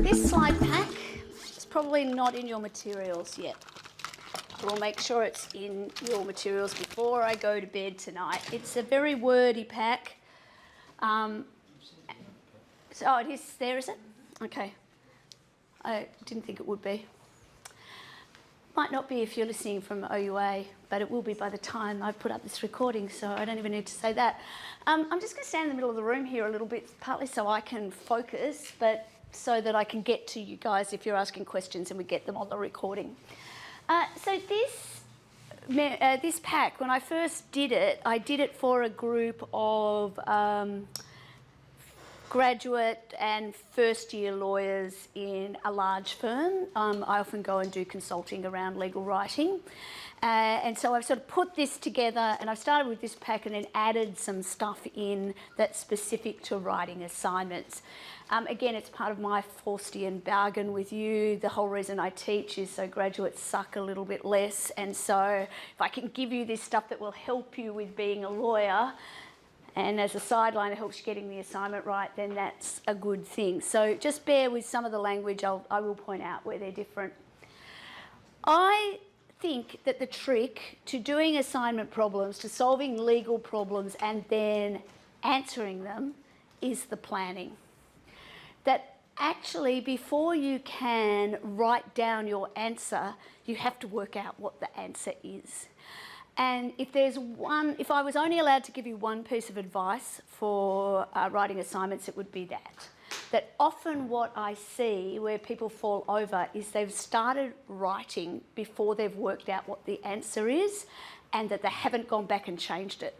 this slide pack is probably not in your materials yet. We'll make sure it's in your materials before I go to bed tonight. It's a very wordy pack. Oh, it is there, is it? Okay. I didn't think it would be. Might not be if you're listening from OUA, but it will be by the time I put up this recording, so I don't even need to say that. I'm just going to stand in the middle of the room here a little bit, partly so I can focus, but so that I can get to you guys if you're asking questions and we get them on the recording. So this pack, when I first did it, I did it for a group of graduate and first-year lawyers in a large firm. I often go and do consulting around legal writing. And so I've sort of put this together, and I've started with this pack and then added some stuff in that's specific to writing assignments. Again, it's part of my Faustian bargain with you. The whole reason I teach is so graduates suck a little bit less. And so if I can give you this stuff that will help you with being a lawyer, and as a sideline it helps you getting the assignment right, then that's a good thing. So just bear with some of the language. I will point out where they're different. I think that the trick to doing assignment problems, to solving legal problems and then answering them, is the planning. That actually before you can write down your answer, you have to work out what the answer is. And if I was only allowed to give you one piece of advice for writing assignments, it would be that. That often what I see where people fall over is they've started writing before they've worked out what the answer is, and that they haven't gone back and changed it.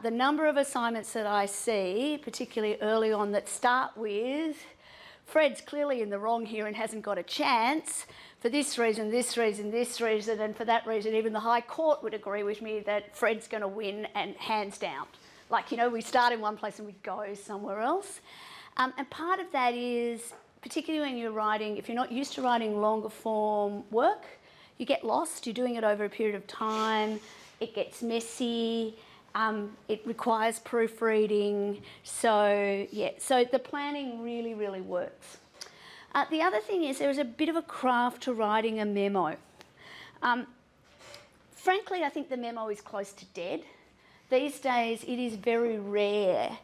The number of assignments that I see, particularly early on, that start with, Fred's clearly in the wrong here and hasn't got a chance, for this reason, this reason, this reason, and for that reason, even the High Court would agree with me that Fred's going to win, and hands down. Like, you know, we start in one place and we go somewhere else. And part of that is, particularly when you're writing, if you're not used to writing longer form work, you get lost. You're doing it over a period of time. It gets messy. It requires proofreading. So, yeah, so the planning really, really works. The other thing is there is a bit of a craft to writing a memo. Frankly, I think the memo is close to dead. These days, it is very rare.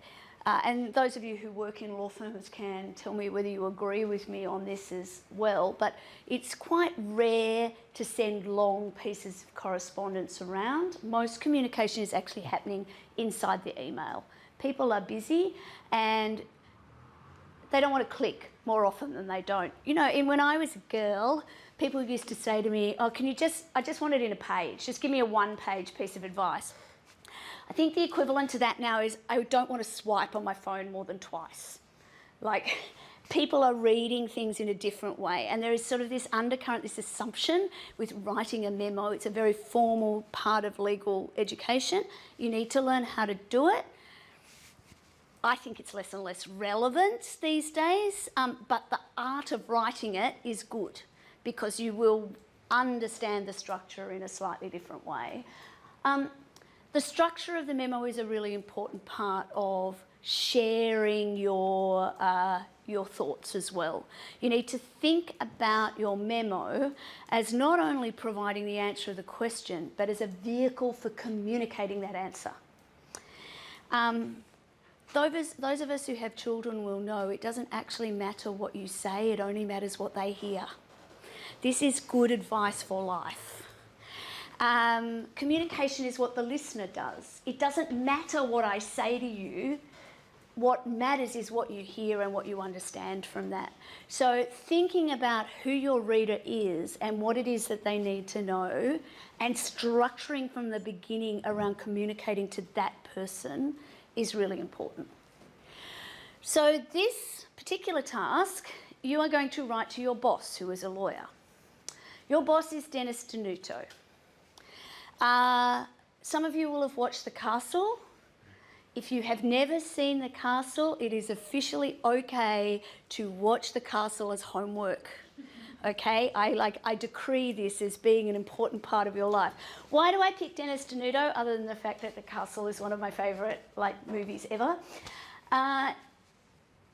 And those of you who work in law firms can tell me whether you agree with me on this as well, but it's quite rare to send long pieces of correspondence around. Most communication is actually happening inside the email. People are busy and they don't want to click more often than they don't. You know, and when I was a girl, people used to say to me, oh, I just want it in a page. Just give me a one-page piece of advice. I think the equivalent to that now is I don't want to swipe on my phone more than twice. Like, people are reading things in a different way, and there is sort of this undercurrent, this assumption with writing a memo. It's a very formal part of legal education. You need to learn how to do it. I think it's less and less relevant these days, but the art of writing it is good because you will understand the structure in a slightly different way. The structure of the memo is a really important part of sharing your thoughts as well. You need to think about your memo as not only providing the answer to the question, but as a vehicle for communicating that answer. Those of us who have children will know it doesn't actually matter what you say, it only matters what they hear. This is good advice for life. Communication is what the listener does. It doesn't matter what I say to you. What matters is what you hear and what you understand from that. So thinking about who your reader is and what it is that they need to know, and structuring from the beginning around communicating to that person is really important. So this particular task, you are going to write to your boss, who is a lawyer. Your boss is Dennis Denuto. Some of you will have watched The Castle. If you have never seen The Castle, it is officially okay to watch The Castle as homework. Okay, I decree this as being an important part of your life. Why do I pick Dennis Denuto, other than the fact that The Castle is one of my favourite movies ever?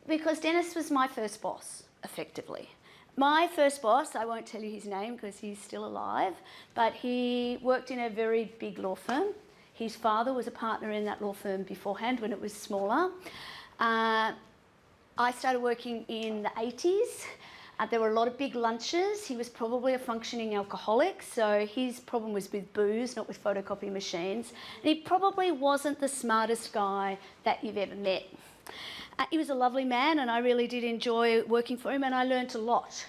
Because Dennis was my first boss. effectively. My first boss, I won't tell you his name because he's still alive, but he worked in a very big law firm. His father was a partner in that law firm beforehand when it was smaller. I started working in the 80s. There were a lot of big lunches. He was probably a functioning alcoholic, so his problem was with booze, not with photocopy machines. And he probably wasn't the smartest guy that you've ever met. He was a lovely man, and I really did enjoy working for him, and I learnt a lot.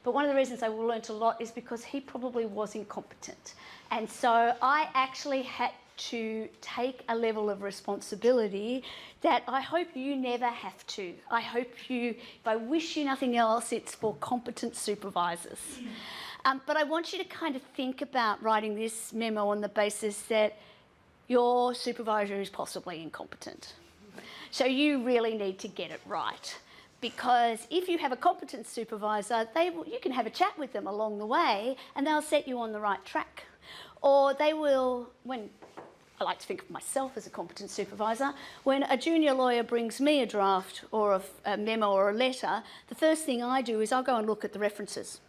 But one of the reasons I learnt a lot is because he probably was incompetent. And so I actually had to take a level of responsibility that I hope you never have to. I hope you, if I wish you nothing else, it's for competent supervisors. But I want you to kind of think about writing this memo on the basis that your supervisor is possibly incompetent. So you really need to get it right. Because if you have a competent supervisor, you can have a chat with them along the way and they'll set you on the right track. Or they will, when I like to think of myself as a competent supervisor, when a junior lawyer brings me a draft or a memo or a letter, the first thing I do is I'll go and look at the references.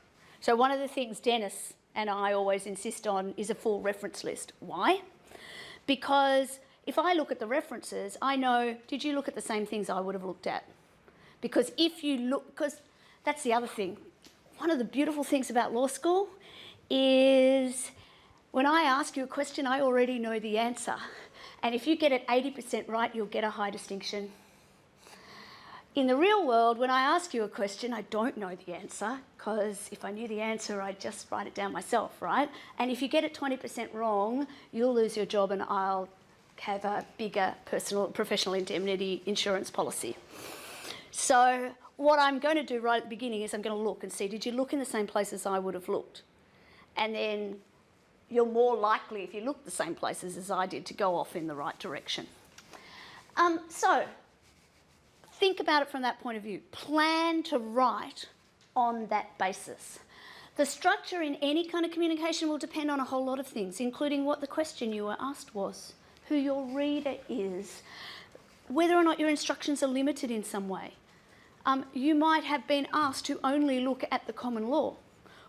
So one of the things Dennis and I always insist on is a full reference list. Why? Because if I look at the references, I know, did you look at the same things I would have looked at? Because if you look, because that's the other thing. One of the beautiful things about law school is when I ask you a question, I already know the answer. And if you get it 80% right, you'll get a high distinction. In the real world, when I ask you a question, I don't know the answer, because if I knew the answer, I'd just write it down myself, right? And if you get it 20% wrong, you'll lose your job and I'll have a bigger professional indemnity insurance policy. So what I'm going to do right at the beginning is I'm going to look and see, did you look in the same places I would have looked? And then you're more likely, if you look the same places as I did, to go off in the right direction. So think about it from that point of view. Plan to write on that basis. The structure in any kind of communication will depend on a whole lot of things, including what the question you were asked was, who your reader is, whether or not your instructions are limited in some way. You might have been asked to only look at the common law,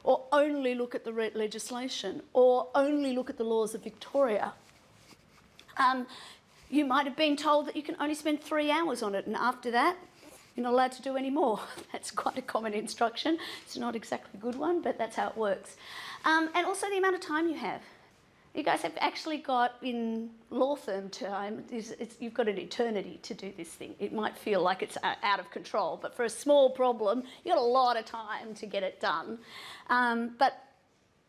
or only look at the legislation, or only look at the laws of Victoria. You might have been told that you can only spend 3 hours on it, and after that, you're not allowed to do any more. That's quite a common instruction. It's not exactly a good one, but that's how it works. And also the amount of time you have. You guys have actually got, in law firm time, you've got an eternity to do this thing. It might feel like it's out of control, but for a small problem, you've got a lot of time to get it done. But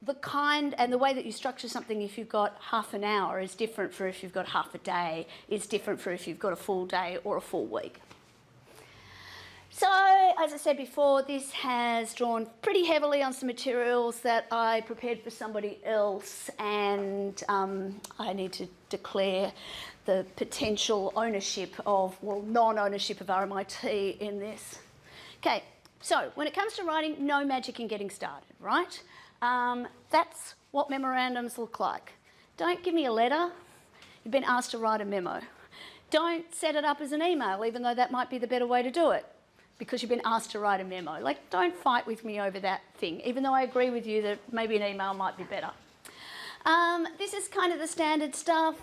the kind and the way that you structure something, if you've got half an hour, is different for if you've got half a day, is different for if you've got a full day or a full week. So, as I said before, this has drawn pretty heavily on some materials that I prepared for somebody else, and I need to declare the potential ownership of, well, non-ownership of RMIT in this. Okay, so when it comes to writing, no magic in getting started, right? That's what memorandums look like. Don't give me a letter. You've been asked to write a memo. Don't set it up as an email, even though that might be the better way to do it, because you've been asked to write a memo. Like, don't fight with me over that thing, even though I agree with you that maybe an email might be better. This is kind of the standard stuff.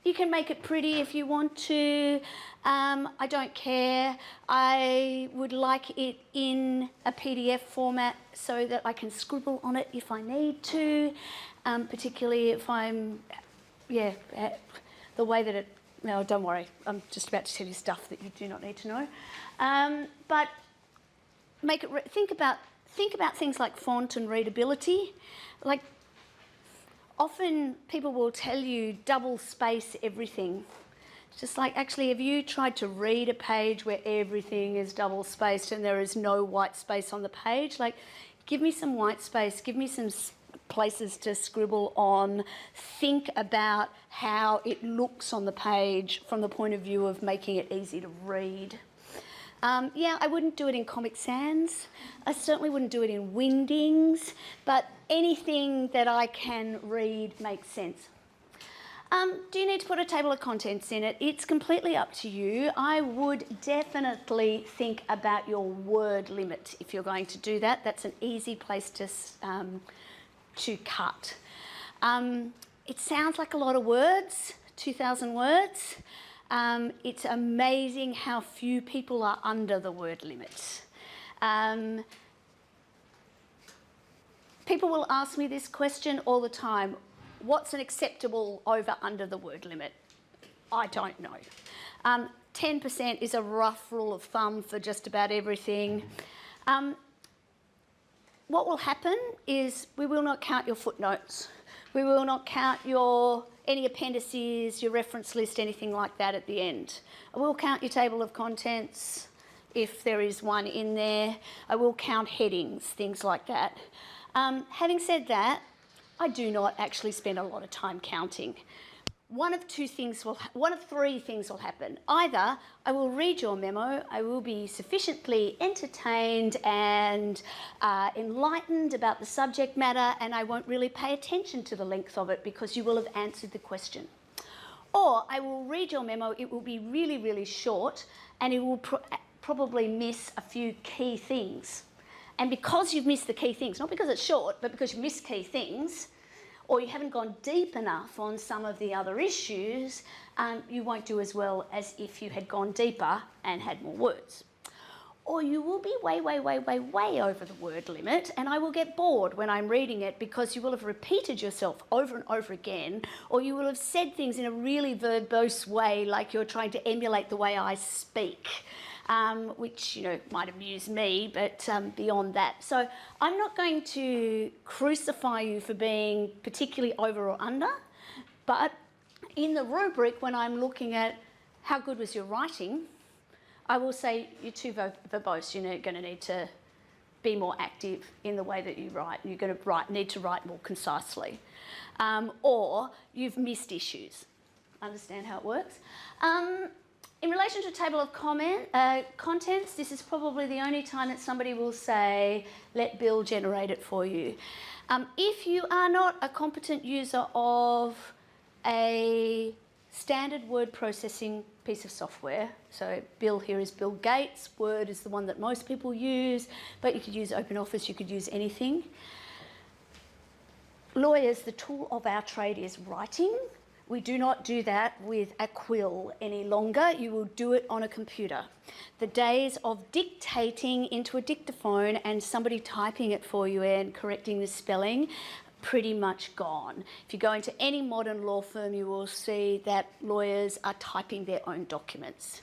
You can make it pretty if you want to. I don't care. I would like it in a PDF format so that I can scribble on it if I need to, particularly if I'm, the way that it, no, don't worry. I'm just about to tell you stuff that you do not need to know. But make it think about things like font and readability. Like, often people will tell you double space everything. It's just like, actually, have you tried to read a page where everything is double spaced and there is no white space on the page? Like, give me some white space, give me some places to scribble on. Think about how it looks on the page from the point of view of making it easy to read. I wouldn't do it in Comic Sans. I certainly wouldn't do it in Wingdings, but anything that I can read makes sense. Do you need to put a table of contents in it? It's completely up to you. I would definitely think about your word limit if you're going to do that. That's an easy place to cut. It sounds like a lot of words, 2,000 words. It's amazing how few people are under the word limit. People will ask me this question all the time. What's an acceptable over/under the word limit? I don't know. 10% is a rough rule of thumb for just about everything. What will happen is we will not count your footnotes. We will not count any appendices, your reference list, anything like that at the end. I will count your table of contents if there is one in there. I will count headings, things like that. Having said that, I do not actually spend a lot of time counting. One of three things will happen. Either I will read your memo, I will be sufficiently entertained and enlightened about the subject matter, and I won't really pay attention to the length of it because you will have answered the question. Or I will read your memo, it will be really, really short, and it will probably miss a few key things. And because you've missed the key things, not because it's short, but because you've missed key things, or you haven't gone deep enough on some of the other issues, you won't do as well as if you had gone deeper and had more words. Or you will be way over the word limit, and I will get bored when I'm reading it because you will have repeated yourself over and over again, or you will have said things in a really verbose way, like you're trying to emulate the way I speak. Which, might amuse me, but beyond that. So I'm not going to crucify you for being particularly over or under, but in the rubric, when I'm looking at how good was your writing, I will say you're too verbose. You're going to need to be more active in the way that you write. You're going to need to write more concisely. Or you've missed issues. Understand how it works? In relation to table of contents, this is probably the only time that somebody will say, let Bill generate it for you. If you are not a competent user of a standard word processing piece of software, so Bill here is Bill Gates, Word is the one that most people use, but you could use OpenOffice, you could use anything. Lawyers, the tool of our trade is writing. We do not do that with a quill any longer. You will do it on a computer. The days of dictating into a dictaphone and somebody typing it for you and correcting the spelling, pretty much gone. If you go into any modern law firm, you will see that lawyers are typing their own documents.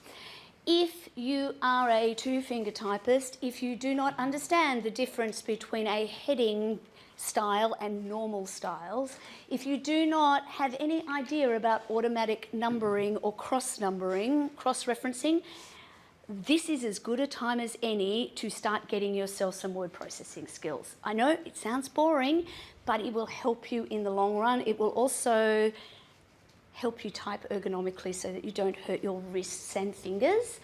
If you are a two-finger typist, if you do not understand the difference between a heading style and normal styles, if you do not have any idea about automatic numbering or cross-numbering, cross-referencing, this is as good a time as any to start getting yourself some word processing skills. I know it sounds boring, but it will help you in the long run. It will also help you type ergonomically so that you don't hurt your wrists and fingers.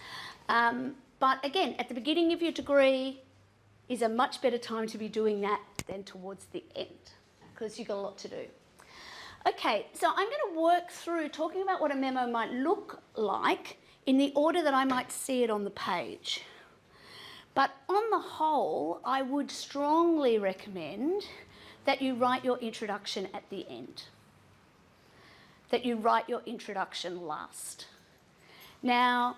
But again, at the beginning of your degree is a much better time to be doing that than towards the end, because you've got a lot to do. Okay, so I'm going to work through talking about what a memo might look like in the order that I might see it on the page. But on the whole, I would strongly recommend that you write your introduction at the end, that you write your introduction last. Now,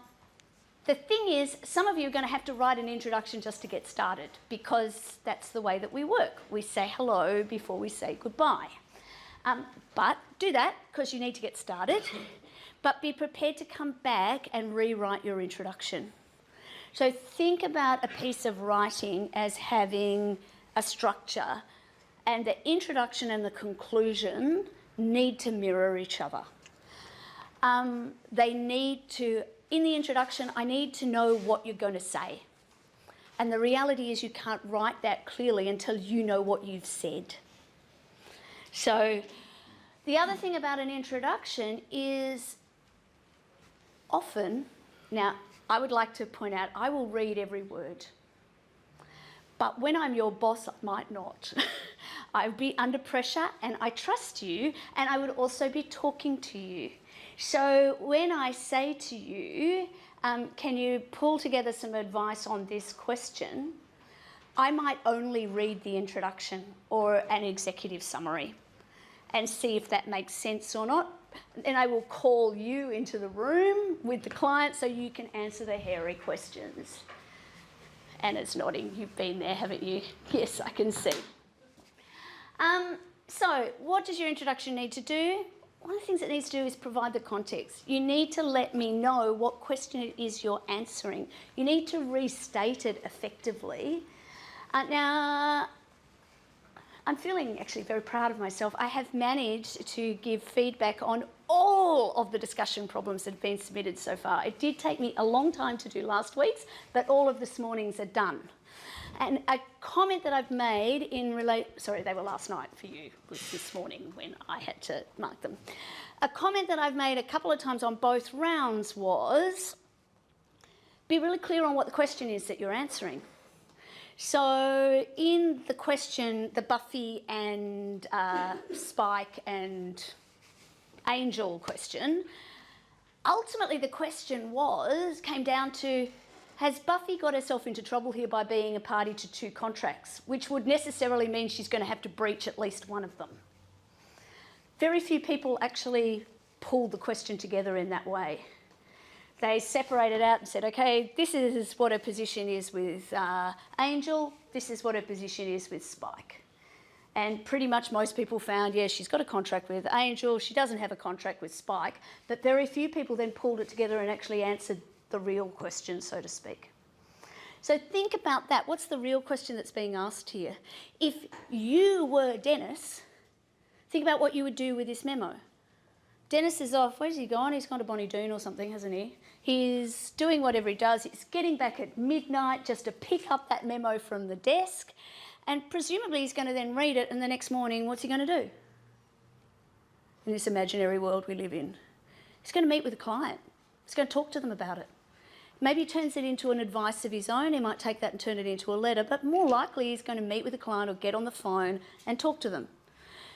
the thing is, some of you are going to have to write an introduction just to get started, because that's the way that we work. We say hello before we say goodbye. But do that because you need to get started, but be prepared to come back and rewrite your introduction. So think about a piece of writing as having a structure, and the introduction and the conclusion need to mirror each other. They need to, in the introduction, I need to know what you're going to say. And the reality is you can't write that clearly until you know what you've said. So the other thing about an introduction is often, now I would like to point out, I will read every word. But when I'm your boss, I might not. I would be under pressure and I trust you, and I would also be talking to you. So when I say to you, can you pull together some advice on this question, I might only read the introduction or an executive summary and see if that makes sense or not. Then I will call you into the room with the client so you can answer the hairy questions. Anna's nodding. You've been there, haven't you? Yes, I can see. So what does your introduction need to do? One of the things it needs to do is provide the context. You need to let me know what question it is you're answering. You need to restate it effectively. Now, I'm feeling actually very proud of myself. I have managed to give feedback on all of the discussion problems that have been submitted so far. It did take me a long time to do last week's, but all of this morning's are done. And a comment that I've made sorry, they were last night for you, was this morning when I had to mark them. A comment that I've made a couple of times on both rounds was, be really clear on what the question is that you're answering. So in the question, the Buffy and Spike and Angel question, ultimately the question came down to, has Buffy got herself into trouble here by being a party to 2 contracts, which would necessarily mean she's going to have to breach at least one of them? Very few people actually pulled the question together in that way. They separated out and said, okay, this is what her position is with Angel, this is what her position is with Spike. And pretty much most people found, yeah, she's got a contract with Angel, she doesn't have a contract with Spike, but very few people then pulled it together and actually answered the real question, so to speak. So think about that. What's the real question that's being asked here? If you were Dennis, think about what you would do with this memo. Dennis is off. Where's he gone? He's gone to Bonnie Doon or something, hasn't he? He's doing whatever he does. He's getting back at midnight just to pick up that memo from the desk, and presumably he's going to then read it, and the next morning, what's he going to do? In this imaginary world we live in. He's going to meet with a client. He's going to talk to them about it. Maybe he turns it into an advice of his own. He might take that and turn it into a letter, but more likely he's going to meet with a client or get on the phone and talk to them.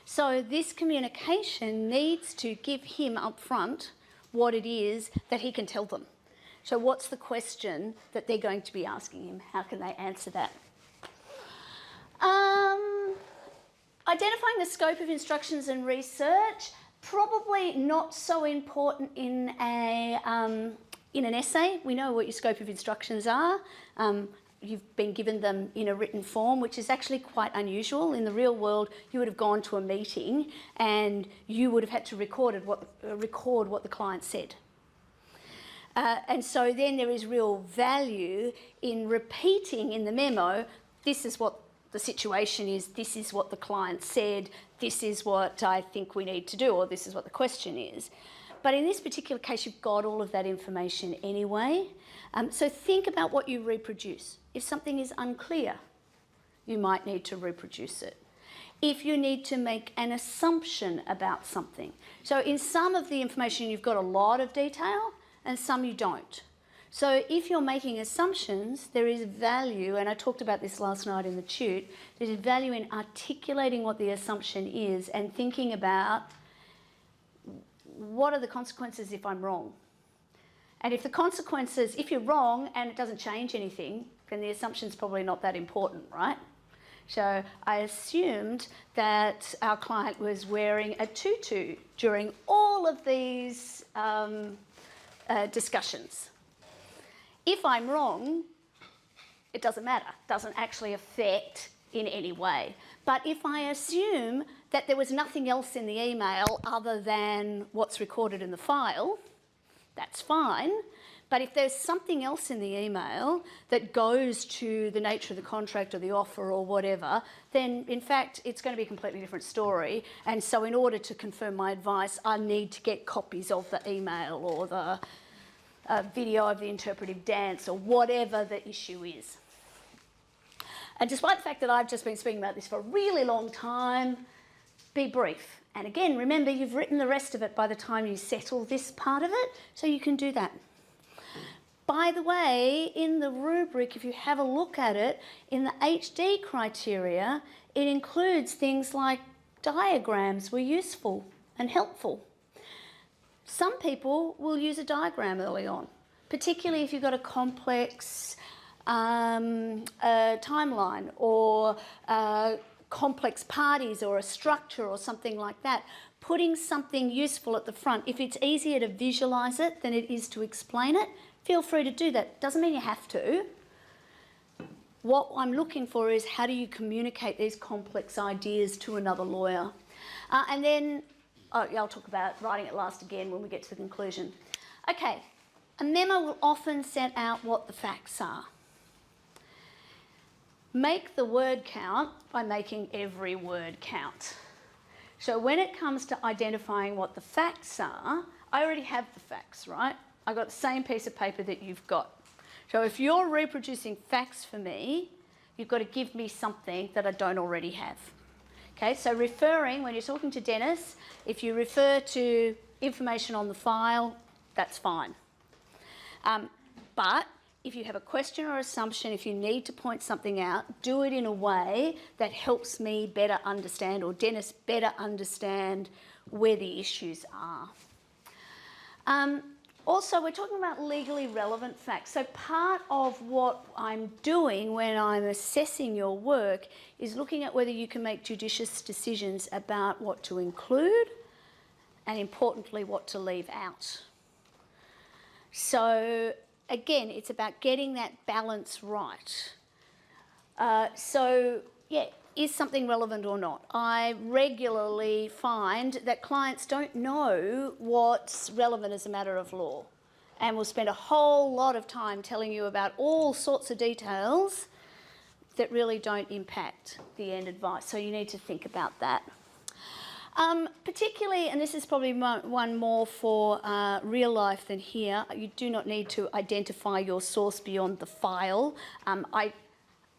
So this communication needs to give him up front what it is that he can tell them. So what's the question that they're going to be asking him? How can they answer that? Identifying the scope of instructions and research, probably not so important in an essay. We know what your scope of instructions are. You've been given them in a written form, which is actually quite unusual. In the real world, you would have gone to a meeting and you would have had to record what the client said. And so then there is real value in repeating in the memo, this is what the situation is, this is what the client said, this is what I think we need to do, or this is what the question is. But in this particular case, you've got all of that information anyway. So think about what you reproduce. If something is unclear, you might need to reproduce it. If you need to make an assumption about something. So in some of the information, you've got a lot of detail, and some you don't. So if you're making assumptions, there is value, and I talked about this last night in the tute, there's value in articulating what the assumption is and thinking about what are the consequences if I'm wrong? And if the consequences, if you're wrong and it doesn't change anything, then the assumption's probably not that important, right? So I assumed that our client was wearing a tutu during all of these discussions. If I'm wrong, it doesn't matter. It doesn't actually affect in any way. But if I assume that there was nothing else in the email other than what's recorded in the file, that's fine. But if there's something else in the email that goes to the nature of the contract or the offer or whatever, then in fact it's going to be a completely different story. And so in order to confirm my advice, I need to get copies of the email or the video of the interpretive dance or whatever the issue is. And despite the fact that I've just been speaking about this for a really long time, be brief. And again, remember, you've written the rest of it by the time you settle this part of it, so you can do that. By the way, in the rubric, if you have a look at it, in the HD criteria, it includes things like diagrams were useful and helpful. Some people will use a diagram early on, particularly if you've got a complex timeline or complex parties or a structure or something like that. Putting something useful at the front, if it's easier to visualise it than it is to explain it, feel free to do that. Doesn't mean you have to. What I'm looking for is how do you communicate these complex ideas to another lawyer? And then, I'll talk about writing it last again when we get to the conclusion. Okay, a memo will often set out what the facts are. Make the word count by making every word count. So when it comes to identifying what the facts are, I already have the facts, right? I've got the same piece of paper that you've got. So if you're reproducing facts for me, you've got to give me something that I don't already have. Okay, so referring, when you're talking to Dennis, if you refer to information on the file, that's fine. But if you have a question or assumption, if you need to point something out, do it in a way that helps me better understand, or Dennis better understand, where the issues are. Also, we're talking about legally relevant facts. So part of what I'm doing when I'm assessing your work is looking at whether you can make judicious decisions about what to include and, importantly, what to leave out. So again, it's about getting that balance right. Is something relevant or not? I regularly find that clients don't know what's relevant as a matter of law, and will spend a whole lot of time telling you about all sorts of details that really don't impact the end advice. So you need to think about that. Particularly, and this is probably one more for real life than here, you do not need to identify your source beyond the file.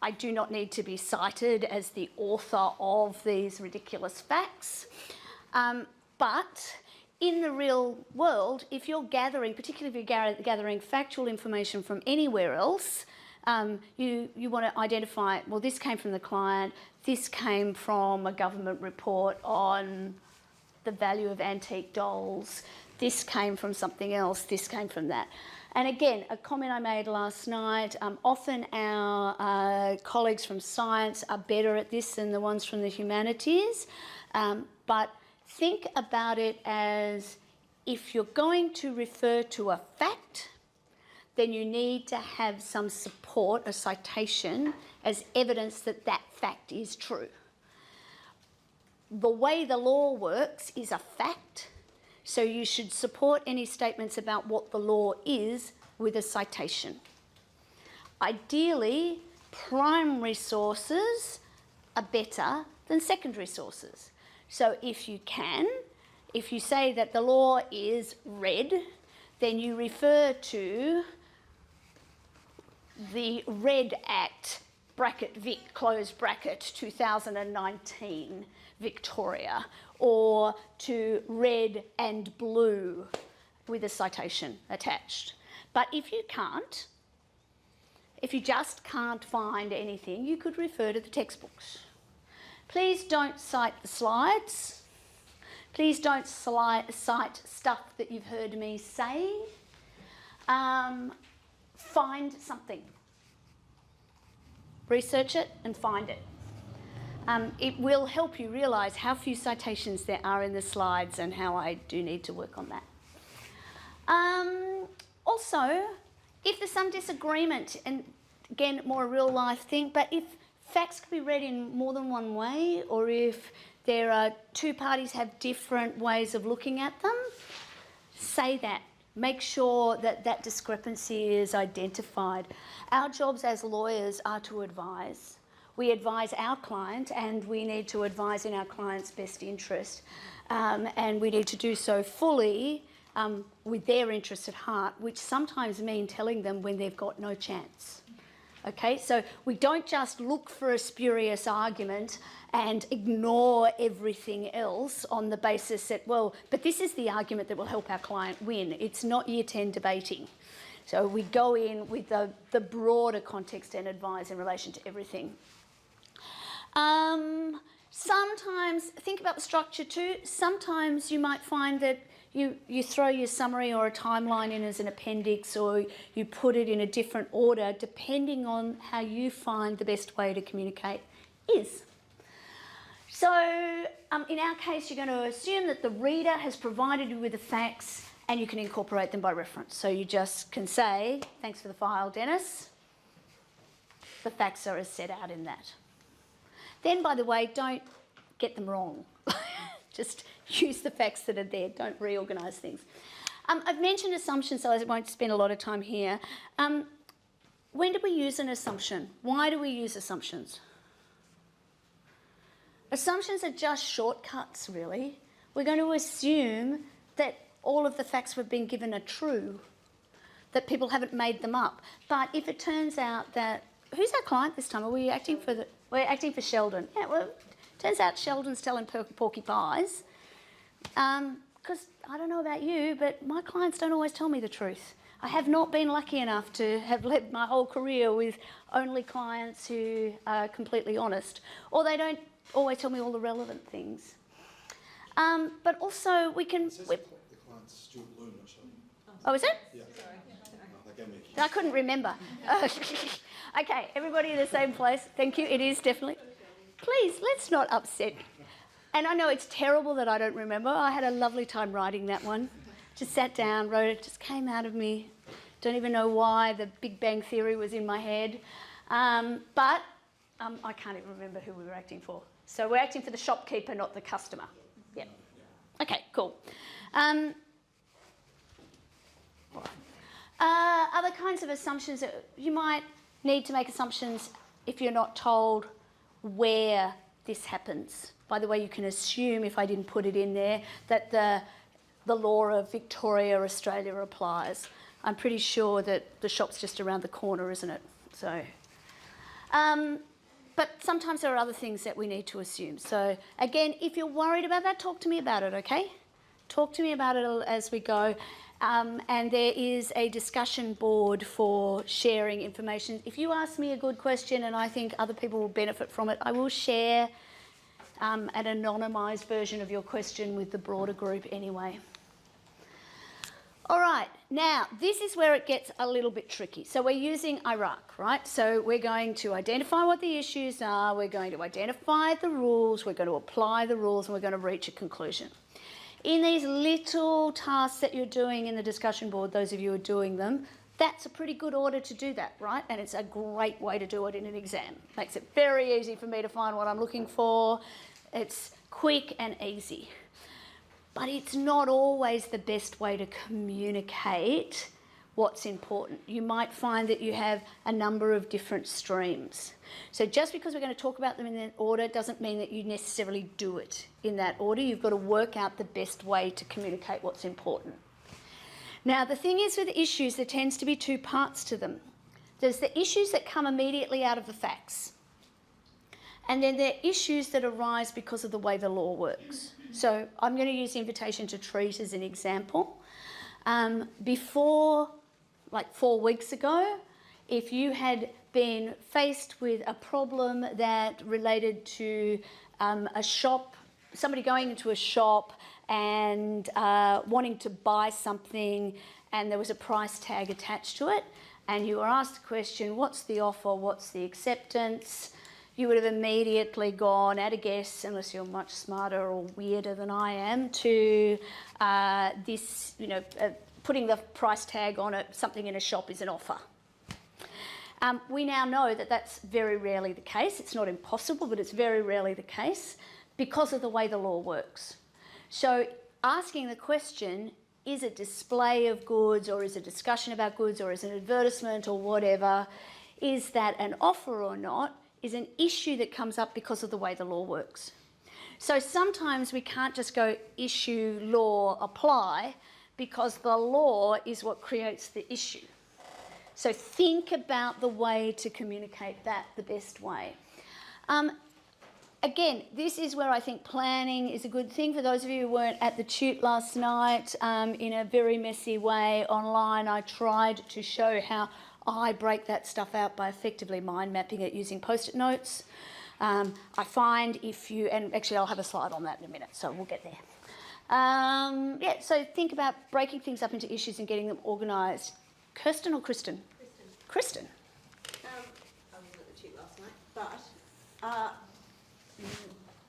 I do not need to be cited as the author of these ridiculous facts. But in the real world, if you're gathering, particularly if you're gathering factual information from anywhere else, you want to identify, well, this came from the client, this came from a government report on the value of antique dolls, this came from something else, this came from that. And again, a comment I made last night, often our colleagues from science are better at this than the ones from the humanities, but think about it as, if you're going to refer to a fact, then you need to have some support, a citation, as evidence that that fact is true. The way the law works is a fact, so you should support any statements about what the law is with a citation. Ideally, primary sources are better than secondary sources. So if you can, if you say that the law is red, then you refer to the Red Act, bracket Vic, close bracket, 2019, Victoria, or to red and blue with a citation attached. But if you can't, if you just can't find anything, you could refer to the textbooks. Please don't cite the slides. Please don't cite stuff that you've heard me say. Find something. Research it and find it. It will help you realise how few citations there are in the slides and how I do need to work on that. Also, if there's some disagreement, and again, more a real life thing, but if facts can be read in more than one way, or if there are two parties have different ways of looking at them, say that. Make sure that that discrepancy is identified. Our jobs as lawyers are to advise. We advise our client, and we need to advise in our client's best interest. And we need to do so fully with their interests at heart, which sometimes mean telling them when they've got no chance. Okay, so we don't just look for a spurious argument and ignore everything else on the basis that, well, but this is the argument that will help our client win. It's not year 10 debating. So we go in with the broader context and advise in relation to everything. Sometimes, think about the structure too. Sometimes you might find that you throw your summary or a timeline in as an appendix, or you put it in a different order depending on how you find the best way to communicate is. So in our case, you're going to assume that the reader has provided you with the facts and you can incorporate them by reference. So you just can say, thanks for the file, Dennis. The facts are as set out in that. Then, by the way, don't get them wrong. Just use the facts that are there. Don't reorganise things. I've mentioned assumptions, so I won't spend a lot of time here. When do we use an assumption? Why do we use assumptions? Assumptions are just shortcuts, really. We're going to assume that all of the facts we've been given are true, that people haven't made them up. But if it turns out that... Who's our client this time? Are we acting for the... We're acting for Sheldon. Yeah, well, turns out Sheldon's telling porky pies. Because I don't know about you, but my clients don't always tell me the truth. I have not been lucky enough to have led my whole career with only clients who are completely honest, or they don't always tell me all the relevant things. But also we can... The client's Stuart Bloom, not Sheldon. Oh, is it? Yeah. I couldn't remember. Okay, everybody in the same place. Thank you. It is definitely. Please, let's not upset. And I know it's terrible that I don't remember. I had a lovely time writing that one. Just sat down, wrote it, just came out of me. Don't even know why the Big Bang Theory was in my head. But I can't even remember who we were acting for. So we're acting for the shopkeeper, not the customer. Yeah. Okay, cool. Other kinds of assumptions, you might need to make assumptions if you're not told where this happens. By the way, you can assume, if I didn't put it in there, that the law of Victoria, Australia applies. I'm pretty sure that the shop's just around the corner, isn't it? So, but sometimes there are other things that we need to assume. So again, if you're worried about that, talk to me about it, okay? Talk to me about it as we go. And there is a discussion board for sharing information. If you ask me a good question and I think other people will benefit from it, I will share an anonymised version of your question with the broader group anyway. All right, now this is where it gets a little bit tricky. So we're using Iraq, right? So we're going to identify what the issues are, we're going to identify the rules, we're going to apply the rules, and we're going to reach a conclusion. In these little tasks that you're doing in the discussion board, those of you who are doing them, that's a pretty good order to do that, right? And it's a great way to do it in an exam. Makes it very easy for me to find what I'm looking for. It's quick and easy. But it's not always the best way to communicate what's important. You might find that you have a number of different streams. So just because we're going to talk about them in that order doesn't mean that you necessarily do it in that order. You've got to work out the best way to communicate what's important. Now, the thing is with issues, there tends to be two parts to them. There's the issues that come immediately out of the facts. And then there are issues that arise because of the way the law works. So I'm going to use the invitation to treat as an example. Before, like 4 weeks ago, if you had been faced with a problem that related to a shop, somebody going into a shop and wanting to buy something and there was a price tag attached to it, and you were asked the question, what's the offer, what's the acceptance? You would have immediately gone at a guess, unless you're much smarter or weirder than I am, to this, putting the price tag on it, something in a shop is an offer. We now know that that's very rarely the case. It's not impossible, but it's very rarely the case because of the way the law works. So asking the question, is it display of goods or is it discussion about goods or is it an advertisement or whatever, is that an offer or not, is an issue that comes up because of the way the law works. So sometimes we can't just go issue, law, apply, because the law is what creates the issue. So think about the way to communicate that the best way. Again, this is where I think planning is a good thing. For those of you who weren't at the tute last night, in a very messy way online, I tried to show how I break that stuff out by effectively mind mapping it using post-it notes. I find if you, and actually I'll have a slide on that in a minute, so we'll get there. Yeah, so think about breaking things up into issues and getting them organised. Kirsten or Kristen? Kristen. I wasn't at the tute last night, but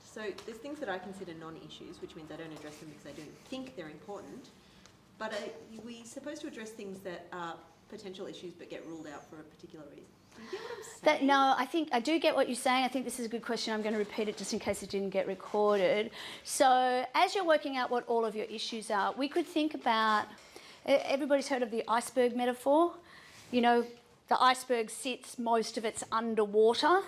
so there's things that I consider non-issues, which means I don't address them because I don't think they're important. But we're supposed to address things that are potential issues but get ruled out for a particular reason. Do you get what I'm saying? No, I think I do get what you're saying. I think this is a good question. I'm going to repeat it just in case it didn't get recorded. So as you're working out what all of your issues are, we could think about, everybody's heard of the iceberg metaphor. You know, the iceberg sits, most of it's underwater,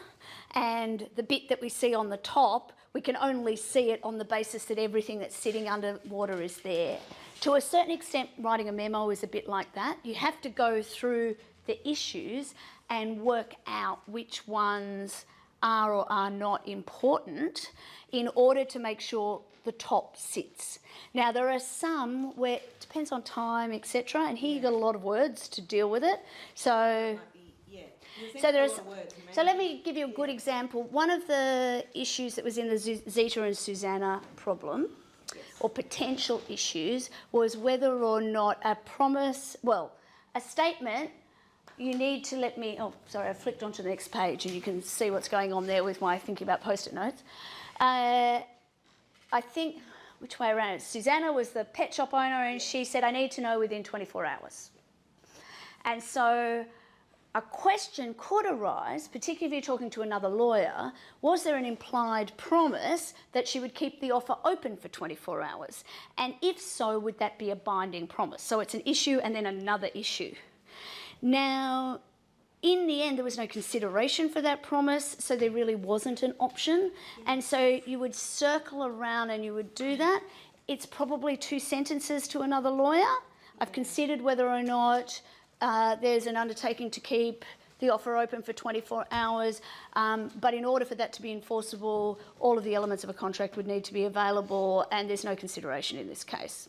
and the bit that we see on the top, we can only see it on the basis that everything that's sitting underwater is there. To a certain extent, writing a memo is a bit like that. You have to go through the issues and work out which ones are or are not important in order to make sure the top sits. Now, there are some where it depends on time, etc., and here you've got a lot of words to deal with it. So let me give you a good example. One of the issues that was in the Zita and Susanna problem, or potential issues, was whether or not a promise, well, a statement, you need to let me, oh, sorry, I flicked onto the next page and you can see what's going on there with my thinking about post-it notes. I think, which way around? Susanna was the pet shop owner and she said, I need to know within 24 hours. And so a question could arise, particularly if you're talking to another lawyer, was there an implied promise that she would keep the offer open for 24 hours? And if so, would that be a binding promise? So it's an issue and then another issue. Now, in the end, there was no consideration for that promise, so there really wasn't an option. And so you would circle around and you would do that. It's probably 2 sentences to another lawyer. I've considered whether or not there's an undertaking to keep the offer open for 24 hours, but in order for that to be enforceable, all of the elements of a contract would need to be available, and there's no consideration in this case.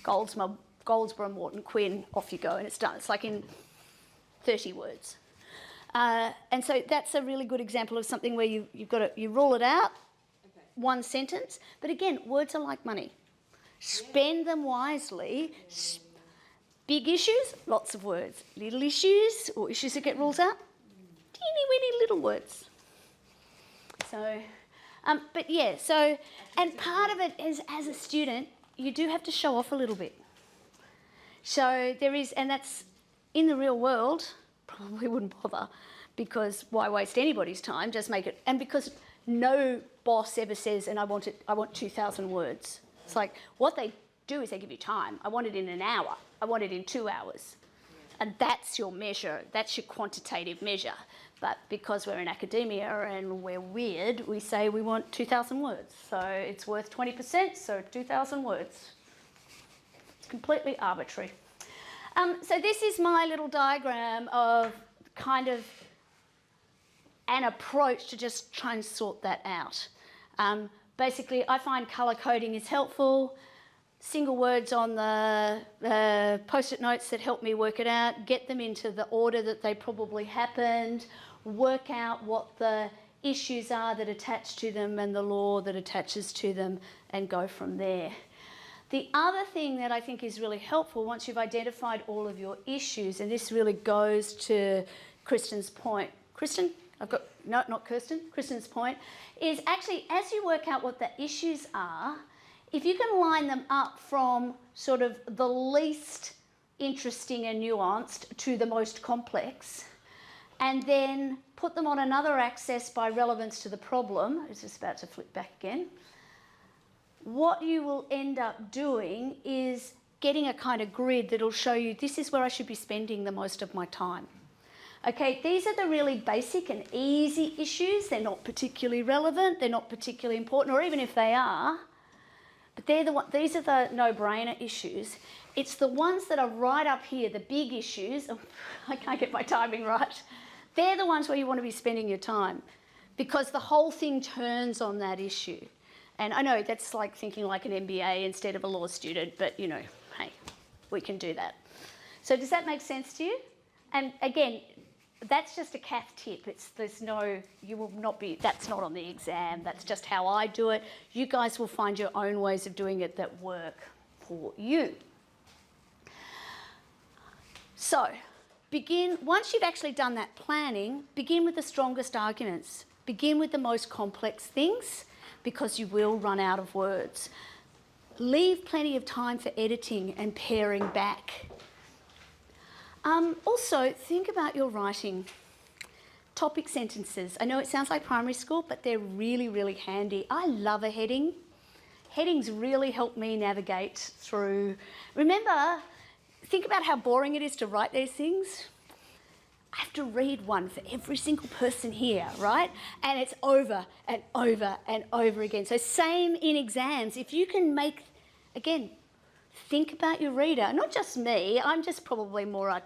Goldsborough, Morton, Quinn, off you go, and it's done. It's like in 30 words. And so that's a really good example of something where you rule it out, okay. 1 sentence, but again, words are like money. Spend them wisely. Big issues, lots of words. Little issues, or issues that get ruled out, teeny weeny little words. So, but yeah, so, and part of it is, as a student, you do have to show off a little bit. So there is, and that's, in the real world, probably wouldn't bother, because why waste anybody's time, just make it, and because no boss ever says, and I want 2,000 words. It's like, what they do is they give you time. I want it in an hour. I want it in 2 hours. And that's your measure. That's your quantitative measure. But because we're in academia and we're weird, we say we want 2,000 words. So it's worth 20%, so 2,000 words. It's completely arbitrary. So this is my little diagram of kind of an approach to just try and sort that out. Basically, I find colour coding is helpful. Single words on the post-it notes that help me work it out, get them into the order that they probably happened, work out what the issues are that attach to them and the law that attaches to them, and go from there. The other thing that I think is really helpful once you've identified all of your issues, and this really goes to Kristen's point. Kristen? No, not Kirsten. Kristen's point is actually, as you work out what the issues are, if you can line them up from sort of the least interesting and nuanced to the most complex, and then put them on another axis by relevance to the problem, it's just about to flip back again, what you will end up doing is getting a kind of grid that'll show you this is where I should be spending the most of my time. Okay, these are the really basic and easy issues. They're not particularly relevant, they're not particularly important, or even if they are, but these are the no-brainer issues. It's the ones that are right up here, the big issues. Oh, I can't get my timing right. They're the ones where you want to be spending your time, because the whole thing turns on that issue. And I know that's like thinking like an MBA instead of a law student, but you know, hey, we can do that. So does that make sense to you? And again, that's just a Cath tip. There's no, you will not be, that's not on the exam. That's just how I do it. You guys will find your own ways of doing it that work for you. So once you've actually done that planning, begin with the strongest arguments. Begin with the most complex things, because you will run out of words. Leave plenty of time for editing and paring back. Also, think about your writing. Topic sentences. I know it sounds like primary school, but they're really, really handy. I love a heading. Headings really help me navigate through. Remember, think about how boring it is to write these things. I have to read one for every single person here, right? And it's over and over and over again. So same in exams. If you can make, again, think about your reader. Not just me. I'm just probably more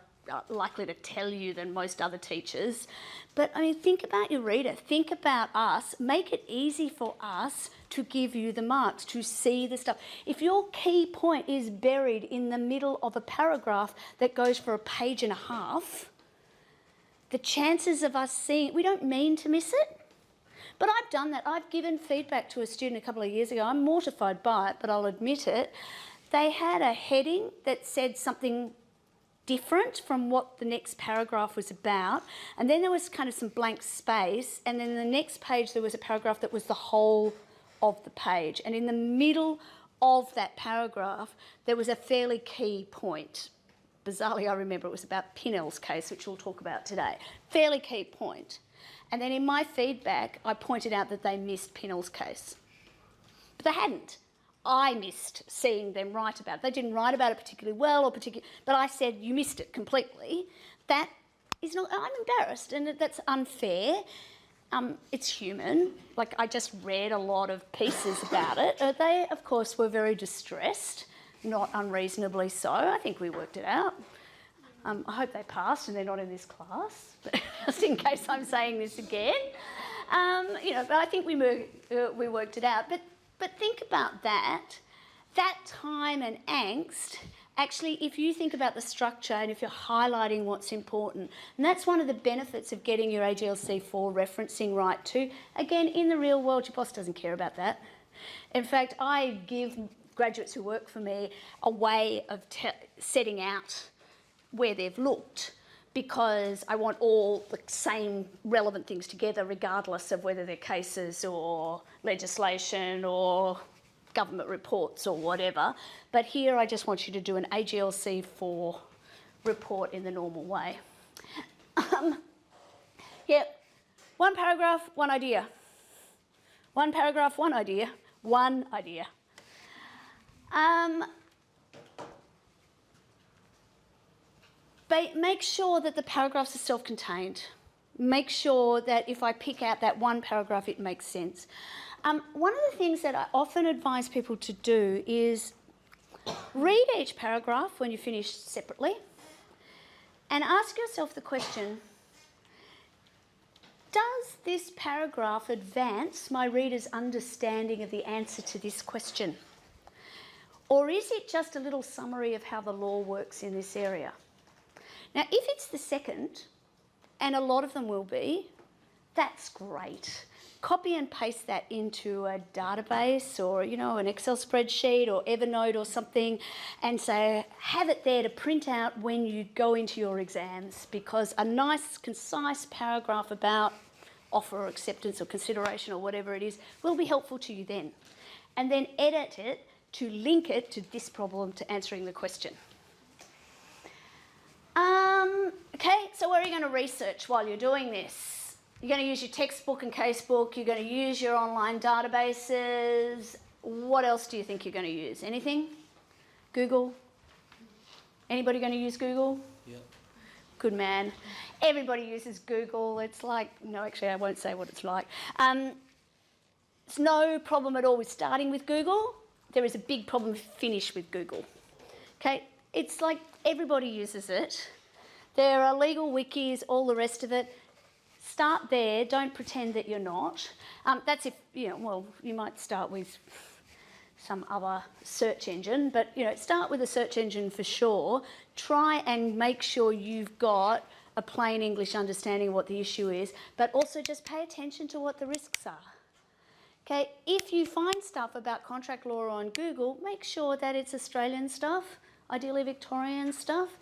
likely to tell you than most other teachers. But I mean, think about your reader. Think about us. Make it easy for us to give you the marks, to see the stuff. If your key point is buried in the middle of a paragraph that goes for a page and a half, the chances of us seeing, we don't mean to miss it, but I've done that. I've given feedback to a student a couple of years ago. I'm mortified by it, but I'll admit it. They had a heading that said something different from what the next paragraph was about, and then there was kind of some blank space, and then the next page there was a paragraph that was the whole of the page, and in the middle of that paragraph there was a fairly key point. Bizarrely, I remember it was about Pinnell's case, which we'll talk about today. Fairly key point. And then in my feedback, I pointed out that they missed Pinnell's case. But they hadn't. I missed seeing them write about it. They didn't write about it particularly well, but I said, you missed it completely. That is not, I'm embarrassed, and that's unfair. It's human. Like, I just read a lot of pieces about it. They, of course, were very distressed. Not unreasonably so. I think we worked it out. I hope they passed and they're not in this class, just in case I'm saying this again. But I think we worked it out. But think about that time and angst. Actually, if you think about the structure and if you're highlighting what's important, and that's one of the benefits of getting your AGLC4 referencing right too. Again, in the real world, your boss doesn't care about that. In fact, I give graduates who work for me a way of setting out where they've looked, because I want all the same relevant things together regardless of whether they're cases or legislation or government reports or whatever. But here I just want you to do an AGLC4 report in the normal way. One paragraph, one idea. One paragraph, one idea. One idea. Make sure that the paragraphs are self-contained. Make sure that if I pick out that one paragraph, it makes sense. One of the things that I often advise people to do is read each paragraph when you finish separately and ask yourself the question, does this paragraph advance my reader's understanding of the answer to this question? Or is it just a little summary of how the law works in this area? Now, if it's the second, and a lot of them will be, that's great. Copy and paste that into a database or, an Excel spreadsheet or Evernote or something, and say, have it there to print out when you go into your exams, because a nice, concise paragraph about offer or acceptance or consideration or whatever it is will be helpful to you then. And then edit it to link it to this problem, to answering the question. Okay, so what are you going to research while you're doing this? You're going to use your textbook and casebook, you're going to use your online databases. What else do you think you're going to use? Anything? Google? Anybody going to use Google? Yeah. Good man. Everybody uses Google. It's like, no, actually I won't say what it's like. It's no problem at all with starting with Google. There is a big problem with finish with Google. Okay, it's like everybody uses it. There are legal wikis, all the rest of it. Start there. Don't pretend that you're not. That's if, well, you might start with some other search engine, but, start with a search engine for sure. Try and make sure you've got a plain English understanding of what the issue is, but also just pay attention to what the risks are. Okay, if you find stuff about contract law on Google, make sure that it's Australian stuff, ideally Victorian stuff.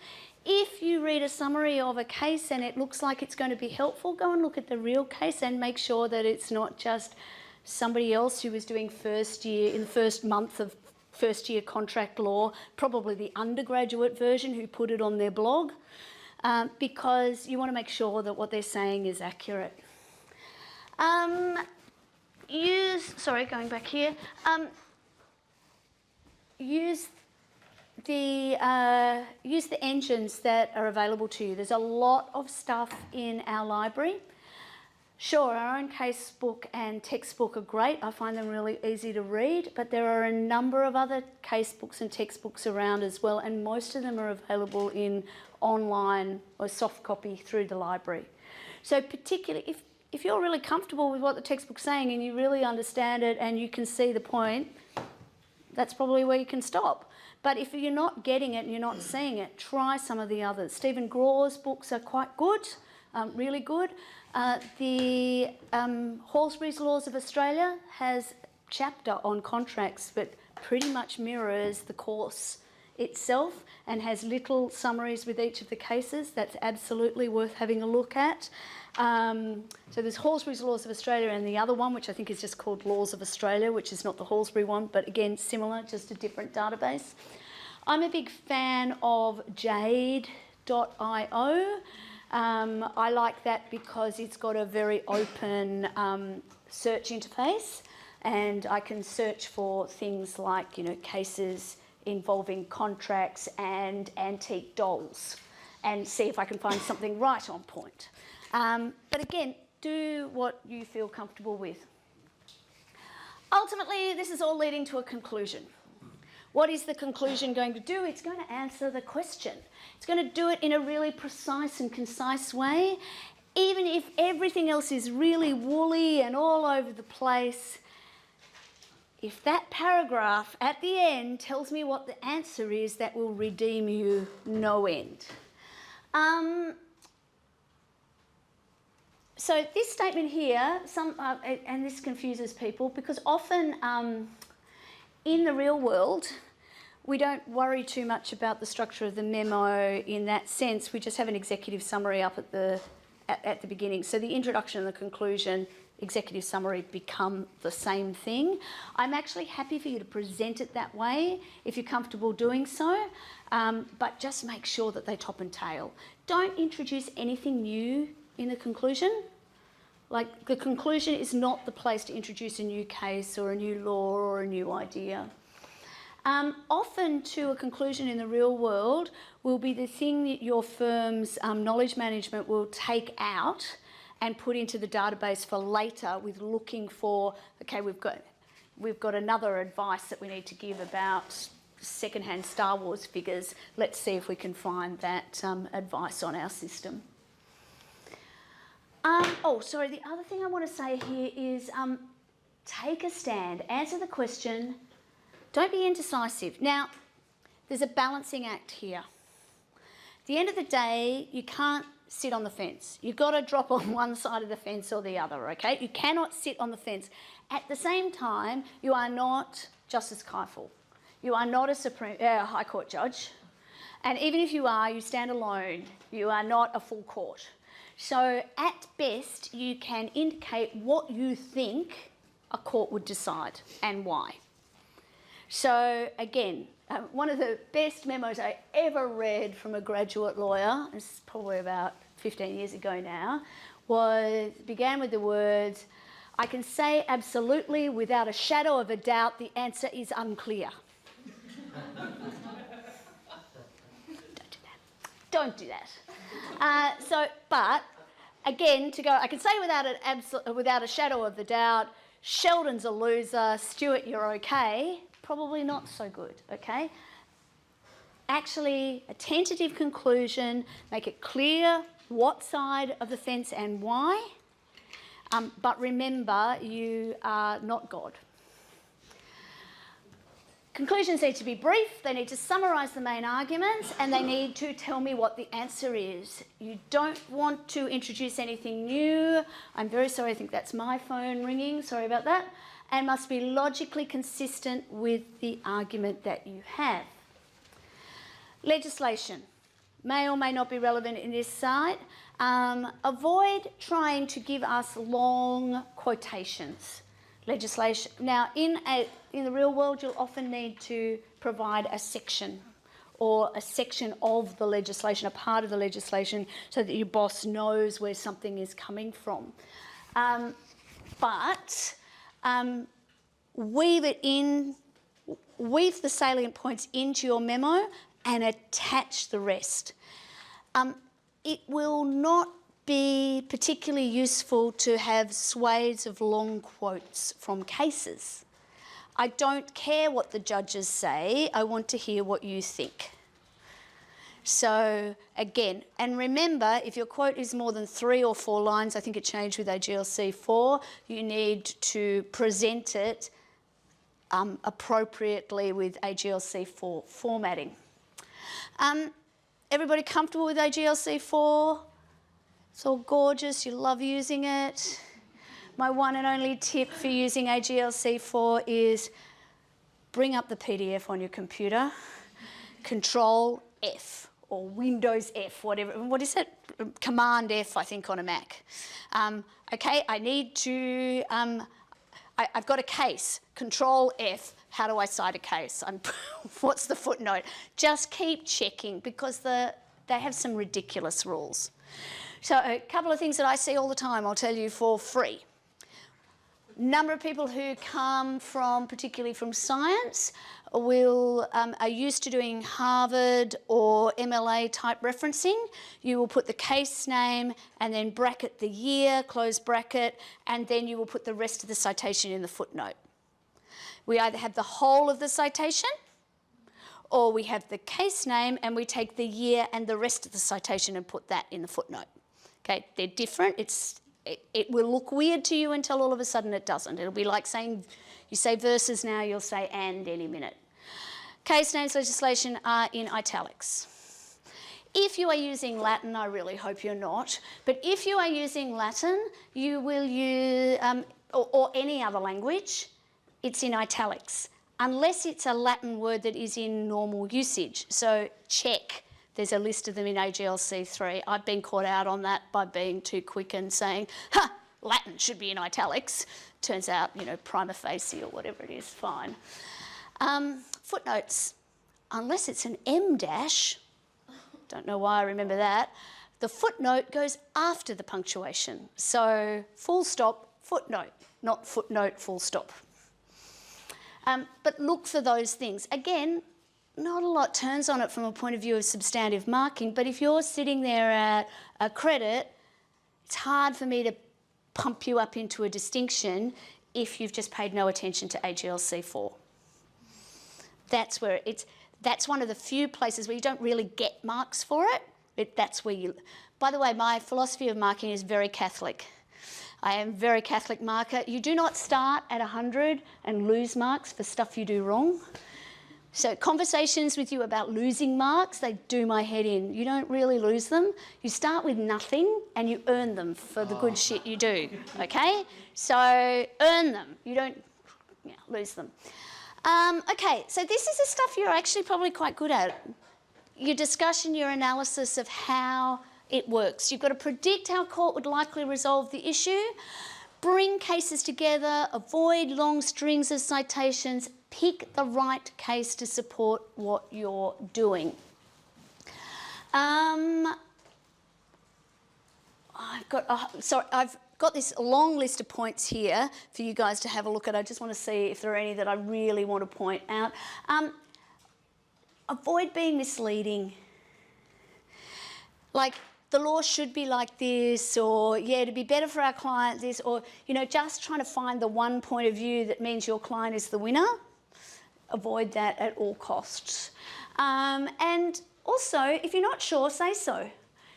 If you read a summary of a case and it looks like it's going to be helpful, go and look at the real case and make sure that it's not just somebody else who was doing first year, in the first month of first year contract law, probably the undergraduate version who put it on their blog, because you want to make sure that what they're saying is accurate. Going back here, use the engines that are available to you. There's a lot of stuff in our library. Sure, our own casebook and textbook are great. I find them really easy to read, but there are a number of other casebooks and textbooks around as well, and most of them are available in online or soft copy through the library. So particularly if you're really comfortable with what the textbook's saying and you really understand it and you can see the point, that's probably where you can stop. But if you're not getting it and you're not seeing it, try some of the others. Stephen Graw's books are quite good, really good. The Halsbury's Laws of Australia has a chapter on contracts but pretty much mirrors the course itself and has little summaries with each of the cases. That's absolutely worth having a look at. So there's Halsbury's Laws of Australia and the other one, which I think is just called Laws of Australia, which is not the Halsbury one, but again, similar, just a different database. I'm a big fan of jade.io. I like that because it's got a very open search interface, and I can search for things like, cases involving contracts and antique dolls and see if I can find something right on point. But again, do what you feel comfortable with. Ultimately, this is all leading to a conclusion. What is the conclusion going to do? It's going to answer the question. It's going to do it in a really precise and concise way. Even if everything else is really woolly and all over the place, if that paragraph at the end tells me what the answer is, that will redeem you no end. So this statement here, and this confuses people because often in the real world, we don't worry too much about the structure of the memo in that sense. We just have an executive summary up at the beginning. So the introduction and the conclusion, executive summary become the same thing. I'm actually happy for you to present it that way if you're comfortable doing so, but just make sure that they top and tail. Don't introduce anything new in the conclusion. Like, the conclusion is not the place to introduce a new case or a new law or a new idea. Often to a conclusion in the real world will be the thing that your firm's knowledge management will take out and put into the database for later with looking for, okay, we've got another advice that we need to give about secondhand Star Wars figures. Let's see if we can find that advice on our system. The other thing I want to say here is take a stand, answer the question, don't be indecisive. Now, there's a balancing act here. At the end of the day, you can't sit on the fence. You've got to drop on one side of the fence or the other, okay? You cannot sit on the fence. At the same time, you are not Justice Cathryn. You are not a High Court judge. And even if you are, you stand alone. You are not a full court. So at best, you can indicate what you think a court would decide and why. So again, one of the best memos I ever read from a graduate lawyer, this is probably about 15 years ago now, began with the words, "I can say absolutely without a shadow of a doubt the answer is unclear." Don't do that. But again, I can say without a shadow of the doubt, Sheldon's a loser, Stuart, you're okay. Probably not so good, okay? Actually, a tentative conclusion, make it clear what side of the fence and why. But remember, you are not God. Conclusions need to be brief, they need to summarise the main arguments, and they need to tell me what the answer is. You don't want to introduce anything new. I'm very sorry, I think that's my phone ringing, sorry about that. And must be logically consistent with the argument that you have. Legislation may or may not be relevant in this site. Avoid trying to give us long quotations. Legislation. Now, in the real world, you'll often need to provide a section or a section of the legislation, a part of the legislation, so that your boss knows where something is coming from. Weave the salient points into your memo and attach the rest. It will not be particularly useful to have swathes of long quotes from cases. I don't care what the judges say, I want to hear what you think. So again, and remember, if your quote is more than 3 or 4 lines, I think it changed with AGLC 4, you need to present it appropriately with AGLC 4 formatting. Everybody comfortable with AGLC 4? It's all gorgeous, you love using it. My one and only tip for using AGLC 4 is bring up the PDF on your computer, Control F or Windows F, whatever. What is it? Command F, I think, on a Mac. Okay, I need to, I've got a case, Control F. How do I cite a case? What's the footnote? Just keep checking because they have some ridiculous rules. So a couple of things that I see all the time, I'll tell you for free. Number of people who come from, particularly from science, are used to doing Harvard or MLA type referencing. You will put the case name and then bracket the year, close bracket, and then you will put the rest of the citation in the footnote. We either have the whole of the citation or we have the case name and we take the year and the rest of the citation and put that in the footnote. Okay, they're different. It will look weird to you until all of a sudden it doesn't. It'll be like saying, you say verses now, you'll say and any minute. Case names legislation are in italics. If you are using Latin, I really hope you're not, but if you are using Latin, you will use, or any other language, it's in italics, unless it's a Latin word that is in normal usage. So check. There's a list of them in AGLC 3. I've been caught out on that by being too quick and saying, Latin should be in italics. Turns out, prima facie or whatever it is, fine. Footnotes, unless it's an M dash, don't know why I remember that, the footnote goes after the punctuation. So full stop, footnote, not footnote, full stop. But look for those things. Again, not a lot turns on it from a point of view of substantive marking, but if you're sitting there at a credit, it's hard for me to pump you up into a distinction if you've just paid no attention to AGLC 4. That's one of the few places where you don't really get marks for it. That's where you... By the way, my philosophy of marking is very Catholic. I am very Catholic marker. You do not start at 100 and lose marks for stuff you do wrong. So conversations with you about losing marks, they do my head in. You don't really lose them. You start with nothing and you earn them for the good shit you do, okay? So earn them. You don't lose them. Okay, so this is the stuff you're actually probably quite good at. Your discussion, your analysis of how it works. You've got to predict how a court would likely resolve the issue, bring cases together, avoid long strings of citations, pick the right case to support what you're doing. I've got this long list of points here for you guys to have a look at. I just want to see if there are any that I really want to point out. Avoid being misleading. Like, the law should be like this, or, to be better for our client, this, or, just trying to find the one point of view that means your client is the winner. Avoid that at all costs. And also, if you're not sure, say so.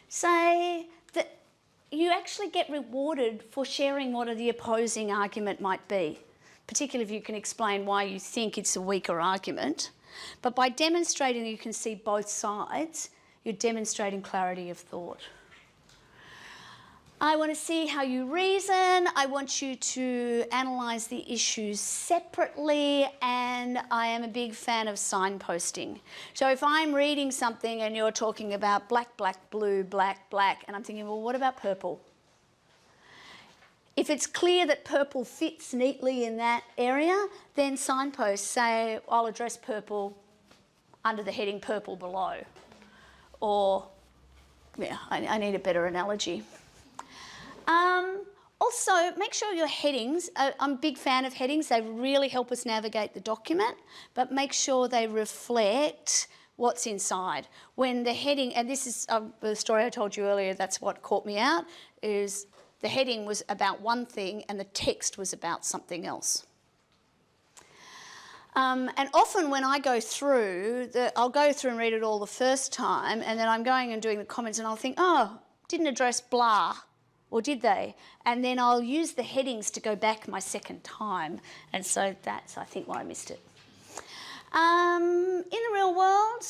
Say, you actually get rewarded for sharing what the opposing argument might be, particularly if you can explain why you think it's a weaker argument. But by demonstrating you can see both sides, you're demonstrating clarity of thought. I want to see how you reason. I want you to analyse the issues separately, and I am a big fan of signposting. So if I'm reading something and you're talking about black, black, blue, black, black, and I'm thinking, well, what about purple? If it's clear that purple fits neatly in that area, then signpost, say, I'll address purple under the heading purple below. Or, yeah, I need a better analogy. Also, make sure your headings, I'm a big fan of headings, they really help us navigate the document, but make sure they reflect what's inside. When the heading, and this is the story I told you earlier, that's what caught me out, is the heading was about one thing and the text was about something else. And often when I go through, I'll go through and read it all the first time, and then I'm going and doing the comments and I'll think, oh, didn't address blah. Or did they? And then I'll use the headings to go back my second time. And so that's, I think, why I missed it. In the real world,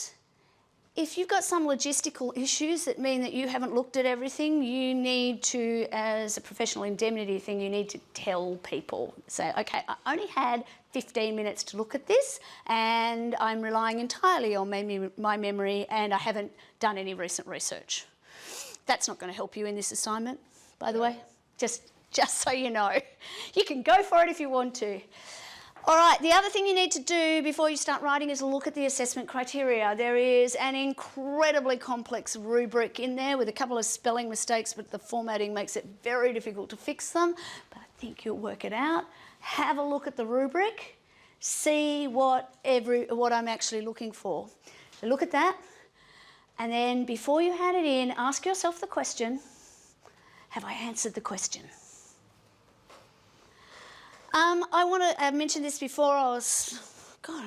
if you've got some logistical issues that mean that you haven't looked at everything, you need to, as a professional indemnity thing, you need to tell people. Say, okay, I only had 15 minutes to look at this and I'm relying entirely on my memory and I haven't done any recent research. That's not going to help you in this assignment, by the way, just so you know. You can go for it if you want to. All right, the other thing you need to do before you start writing is look at the assessment criteria. There is an incredibly complex rubric in there with a couple of spelling mistakes, but the formatting makes it very difficult to fix them. But I think you'll work it out. Have a look at the rubric, see what I'm actually looking for. So look at that, and then before you hand it in, ask yourself the question, have I answered the question? I want to mention this before I'm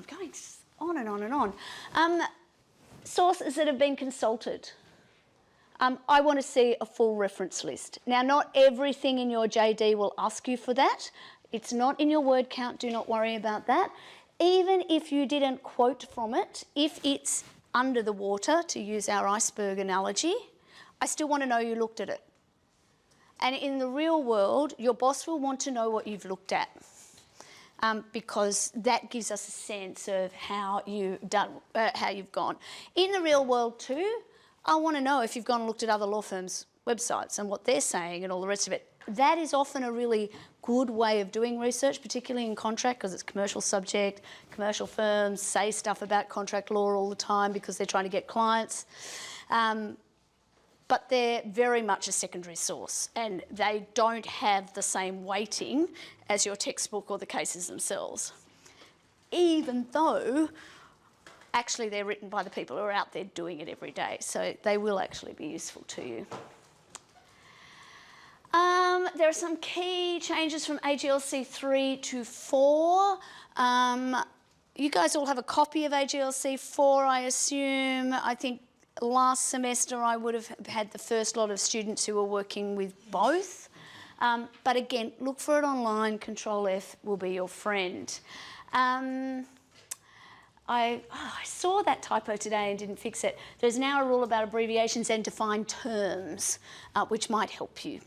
going on and on and on. Sources that have been consulted. I want to see a full reference list. Now, not everything in your JD will ask you for that. It's not in your word count, do not worry about that. Even if you didn't quote from it, if it's under the water, to use our iceberg analogy, I still want to know you looked at it. And in the real world, your boss will want to know what you've looked at because that gives us a sense of how you've gone. In the real world too, I want to know if you've gone and looked at other law firms' websites and what they're saying and all the rest of it. That is often a really good way of doing research, particularly in contract because it's commercial subject. Commercial firms say stuff about contract law all the time because they're trying to get clients. But they're very much a secondary source and they don't have the same weighting as your textbook or the cases themselves. Even though actually they're written by the people who are out there doing it every day, so they will actually be useful to you. There are some key changes from AGLC 3 to 4. You guys all have a copy of AGLC 4, I assume. I think last semester I would have had the first lot of students who were working with both. But again, look for it online, Control F will be your friend. I saw that typo today and didn't fix it. There's now a rule about abbreviations and defined terms, which might help you.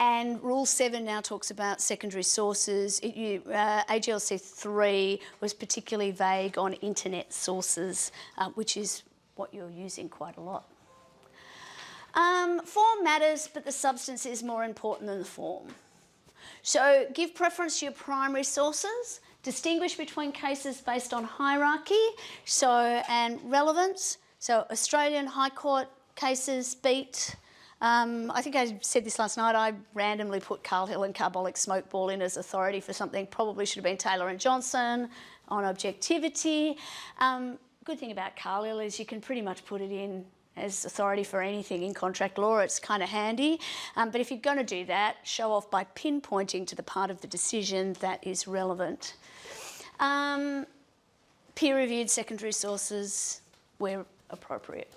And Rule 7 now talks about secondary sources. AGLC 3 was particularly vague on internet sources, which is what you're using quite a lot. Form matters, but the substance is more important than the form. So give preference to your primary sources. Distinguish between cases based on hierarchy and relevance. So Australian High Court cases beat. I think I said this last night, I randomly put Carl Hill and Carbolic Smoke Ball in as authority for something, probably should have been Taylor and Johnson on objectivity. Good thing about Carl Hill is you can pretty much put it in as authority for anything in contract law, it's kind of handy. But if you're going to do that, show off by pinpointing to the part of the decision that is relevant. Peer-reviewed secondary sources where appropriate.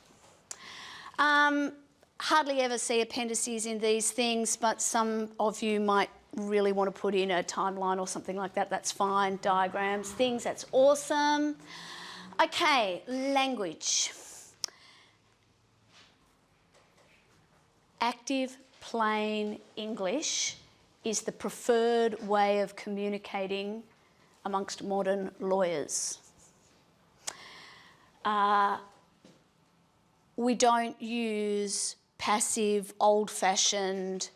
hardly ever see appendices in these things, but some of you might really want to put in a timeline or something like that. That's fine. Diagrams, things, that's awesome. Okay, language. Active, plain English is the preferred way of communicating amongst modern lawyers. We don't use passive, old-fashioned,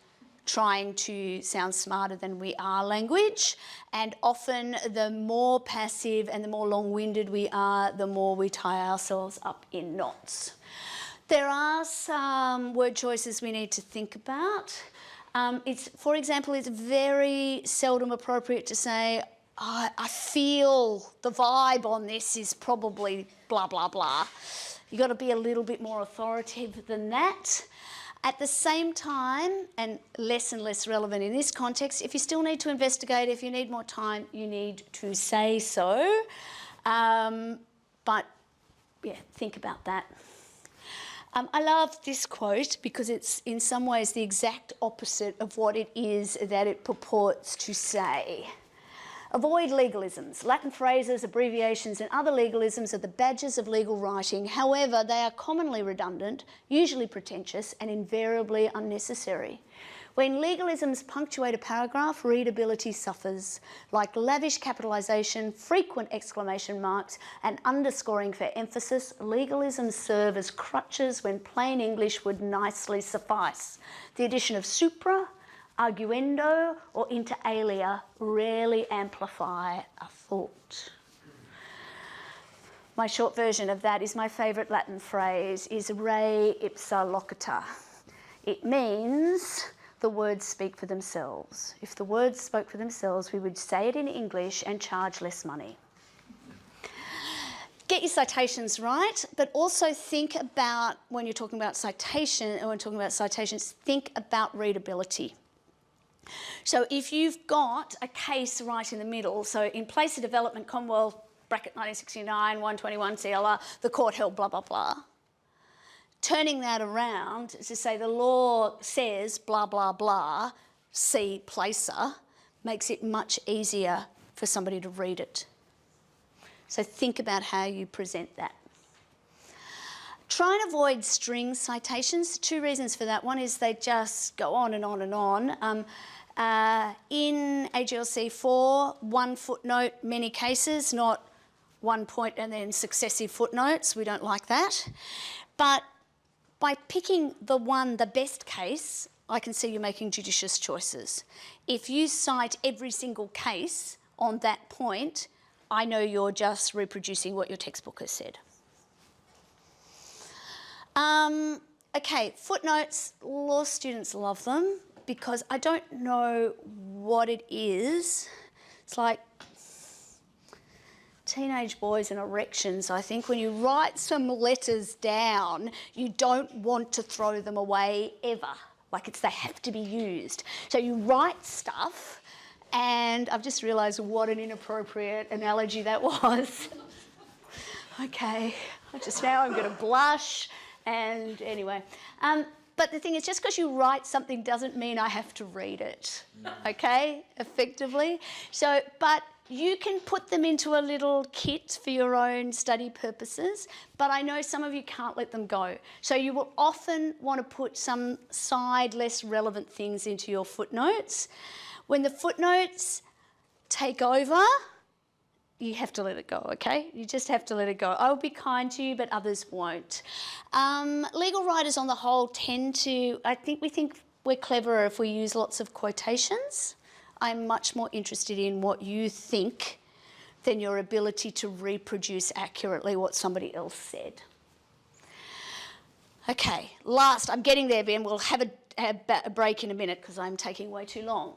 trying to sound smarter than we are language, and often the more passive and the more long-winded we are, the more we tie ourselves up in knots. There are some word choices we need to think about. For example, it's very seldom appropriate to say, oh, I feel the vibe on this is probably blah, blah, blah. You've got to be a little bit more authoritative than that. At the same time, and less relevant in this context, if you still need to investigate, if you need more time, you need to say so. But yeah, think about that. I love this quote because it's in some ways the exact opposite of what it is that it purports to say. Avoid legalisms. Latin phrases, abbreviations and other legalisms are the badges of legal writing. However, they are commonly redundant, usually pretentious and invariably unnecessary. When legalisms punctuate a paragraph, readability suffers. Like lavish capitalisation, frequent exclamation marks and underscoring for emphasis, legalisms serve as crutches when plain English would nicely suffice. The addition of supra, arguendo or inter alia rarely amplify a thought. My short version of that is my favourite Latin phrase is re ipsa loquitur. It means the words speak for themselves. If the words spoke for themselves, we would say it in English and charge less money. Get your citations right, but also think about, when you're talking about citation, or when talking about citations, think about readability. So if you've got a case right in the middle, so in place of development, Commonwealth, bracket 1969, 121 CLR, the court held blah, blah, blah. Turning that around to say the law says blah, blah, blah, see placer, makes it much easier for somebody to read it. So think about how you present that. Try and avoid string citations. Two reasons for that. One is they just go on and on and on. In AGLC 4, one footnote, many cases, not one point and then successive footnotes. We don't like that. But by picking the best case, I can see you making judicious choices. If you cite every single case on that point, I know you're just reproducing what your textbook has said. Okay, footnotes, law students love them because I don't know what it is. It's like teenage boys and erections, I think. When you write some letters down, you don't want to throw them away ever. Like they have to be used. So you write stuff, and I've just realised what an inappropriate analogy that was. Okay, now I'm going to blush, and anyway. But the thing is, just because you write something doesn't mean I have to read it, okay, effectively. So, but you can put them into a little kit for your own study purposes, but I know some of you can't let them go. So you will often want to put some side, less relevant things into your footnotes. When the footnotes take over, you have to let it go, okay? You just have to let it go. I will be kind to you, but others won't. Legal writers on the whole tend to, we think we're cleverer if we use lots of quotations. I'm much more interested in what you think than your ability to reproduce accurately what somebody else said. Okay, last, I'm getting there, Ben. We'll have a break in a minute because I'm taking way too long.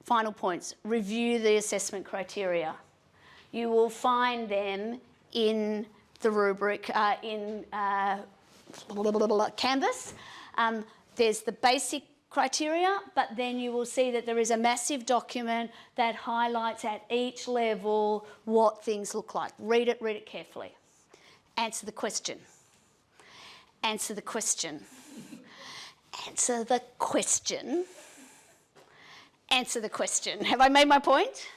Final points. Review the assessment criteria. You will find them in the rubric, in Canvas. There's the basic criteria, but then you will see that there is a massive document that highlights at each level what things look like. Read it carefully. Answer the question. Answer the question. Answer the question. Answer the question. Have I made my point?